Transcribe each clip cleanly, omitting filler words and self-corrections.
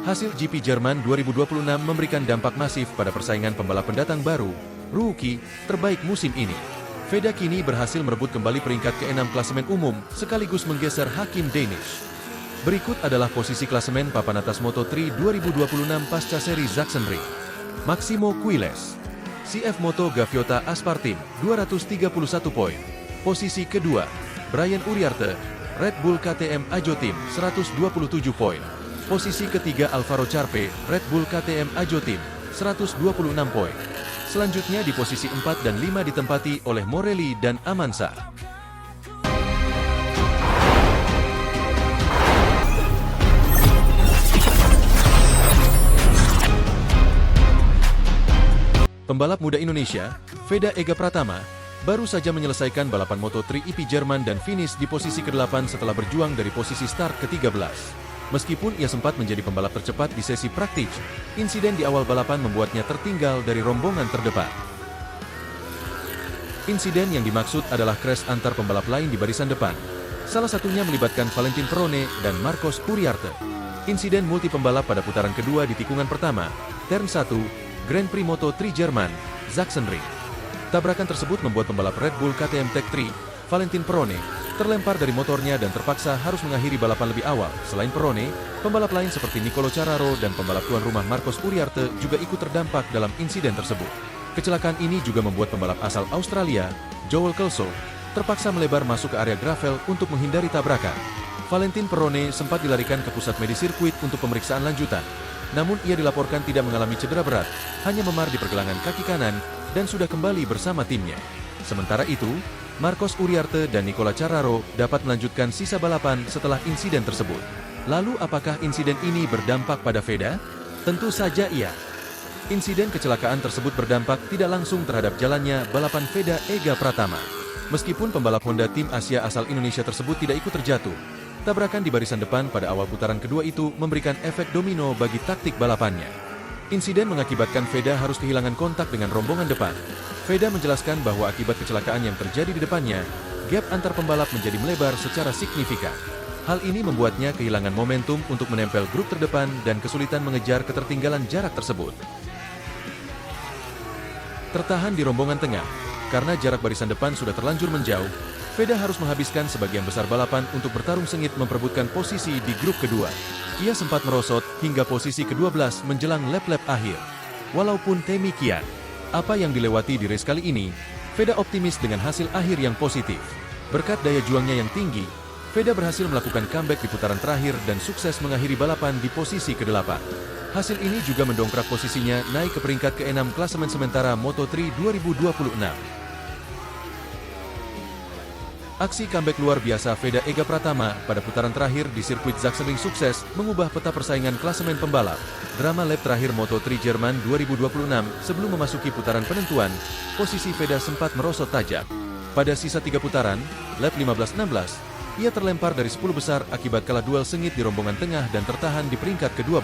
Hasil GP Jerman 2026 memberikan dampak masif pada persaingan pembalap pendatang baru, rookie, terbaik musim ini. Veda kini berhasil merebut kembali peringkat ke-6 klasemen umum, sekaligus menggeser Hakim Danish. Berikut adalah posisi klasemen papan atas Moto3 2026 pasca seri Sachsenring. Maximo Quiles, CF Moto Gaviota Aspartim, 231 poin. Posisi kedua, Brian Uriarte, Red Bull KTM Ajo Team, 127 poin. Posisi ketiga Alvaro Charpe, Red Bull KTM Ajo Team, 126 poin. Selanjutnya di posisi 4 dan 5 ditempati oleh Morelli dan Amansa. Pembalap muda Indonesia, Veda Ega Pratama, baru saja menyelesaikan balapan Moto3 EP Jerman dan finish di posisi ke-8 setelah berjuang dari posisi start ke-13. Meskipun ia sempat menjadi pembalap tercepat di sesi praktik, insiden di awal balapan membuatnya tertinggal dari rombongan terdepan. Insiden yang dimaksud adalah crash antar pembalap lain di barisan depan. Salah satunya melibatkan Valentin Perrone dan Marcos Uriarte. Insiden multi pembalap pada putaran kedua di tikungan pertama, turn 1, Grand Prix Moto3 Jerman, Sachsenring. Tabrakan tersebut membuat pembalap Red Bull KTM Tech 3, Valentin Perrone, terlempar dari motornya dan terpaksa harus mengakhiri balapan lebih awal. Selain Perrone, pembalap lain seperti Nicolo Carraro dan pembalap tuan rumah Marcos Uriarte juga ikut terdampak dalam insiden tersebut. Kecelakaan ini juga membuat pembalap asal Australia, Joel Kelso, terpaksa melebar masuk ke area gravel untuk menghindari tabrakan. Valentin Perrone sempat dilarikan ke pusat medis sirkuit untuk pemeriksaan lanjutan. Namun ia dilaporkan tidak mengalami cedera berat, hanya memar di pergelangan kaki kanan, dan sudah kembali bersama timnya. Sementara itu, Marcos Uriarte dan Nicola Carraro dapat melanjutkan sisa balapan setelah insiden tersebut. Lalu apakah insiden ini berdampak pada Veda? Tentu saja iya. Insiden kecelakaan tersebut berdampak tidak langsung terhadap jalannya balapan Veda Ega Pratama. Meskipun pembalap Honda Tim Asia asal Indonesia tersebut tidak ikut terjatuh, tabrakan di barisan depan pada awal putaran kedua itu memberikan efek domino bagi taktik balapannya. Insiden mengakibatkan Veda harus kehilangan kontak dengan rombongan depan. Veda menjelaskan bahwa akibat kecelakaan yang terjadi di depannya, gap antar pembalap menjadi melebar secara signifikan. Hal ini membuatnya kehilangan momentum untuk menempel grup terdepan dan kesulitan mengejar ketertinggalan jarak tersebut. Tertahan di rombongan tengah, karena jarak barisan depan sudah terlanjur menjauh, Veda harus menghabiskan sebagian besar balapan untuk bertarung sengit memperebutkan posisi di grup kedua. Ia sempat merosot hingga posisi ke-12 menjelang lap-lap akhir. Walaupun demikian, apa yang dilewati di race kali ini, Veda optimis dengan hasil akhir yang positif. Berkat daya juangnya yang tinggi, Veda berhasil melakukan comeback di putaran terakhir dan sukses mengakhiri balapan di posisi ke-8. Hasil ini juga mendongkrak posisinya naik ke peringkat ke-6 klasemen sementara Moto3 2026. Aksi comeback luar biasa Veda Ega Pratama pada putaran terakhir di sirkuit Sachsenring sukses mengubah peta persaingan klasemen pembalap. Drama lap terakhir Moto3 Jerman 2026 sebelum memasuki putaran penentuan, posisi Veda sempat merosot tajam. Pada sisa 3 putaran, lap 15-16, ia terlempar dari 10 besar akibat kalah duel sengit di rombongan tengah dan tertahan di peringkat ke-12.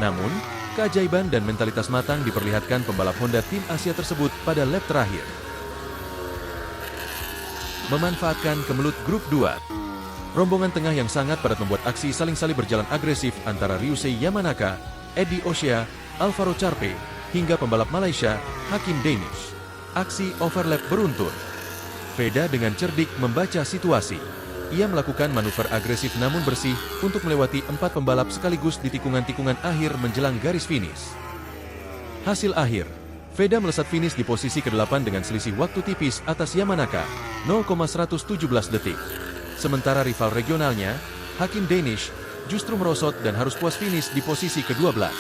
Namun, keajaiban dan mentalitas matang diperlihatkan pembalap Honda Tim Asia tersebut pada lap terakhir. Memanfaatkan kemelut grup 2. Rombongan tengah yang sangat padat membuat aksi saling-salib berjalan agresif antara Ryusei Yamanaka, Eddie Oshia, Alvaro Charpe, hingga pembalap Malaysia, Hakim Danish. Aksi overlap beruntun. Veda dengan cerdik membaca situasi. Ia melakukan manuver agresif namun bersih untuk melewati 4 pembalap sekaligus di tikungan-tikungan akhir menjelang garis finish. Hasil akhir, Veda melesat finish di posisi ke-8 dengan selisih waktu tipis atas Yamanaka, 0,117 detik. Sementara rival regionalnya, Hakim Danish, justru merosot dan harus puas finish di posisi ke-12.